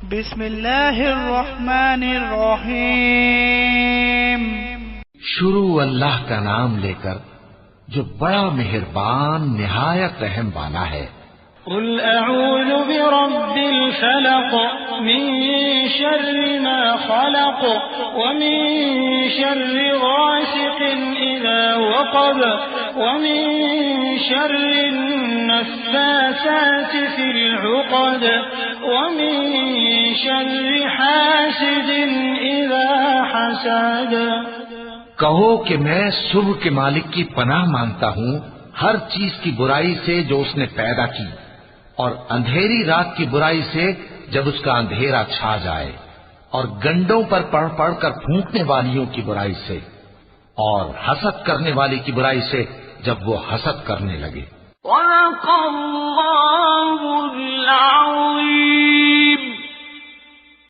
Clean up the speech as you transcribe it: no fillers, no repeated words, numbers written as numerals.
بسم اللہ الرحمن الرحیم۔ شروع اللہ کا نام لے کر جو بڑا مہربان نہایت رحم والا ہے۔ قل اعوذ برب الفلق من شر ما خلق ومن شر غاسق اذا وقب ومن شر النفاثات في العقد ومن شر حاسد اذا حسد۔ کہو کہ میں صبح کے مالک کی پناہ مانگتا ہوں ہر چیز کی برائی سے جو اس نے پیدا کی، اور اندھیری رات کی برائی سے جب اس کا اندھیرا چھا جائے، اور گنڈوں پر پڑھ پڑھ کر پھونکنے والیوں کی برائی سے، اور حسد کرنے والی کی برائی سے جب وہ حسد کرنے لگے۔ صدق اللہ العظیم۔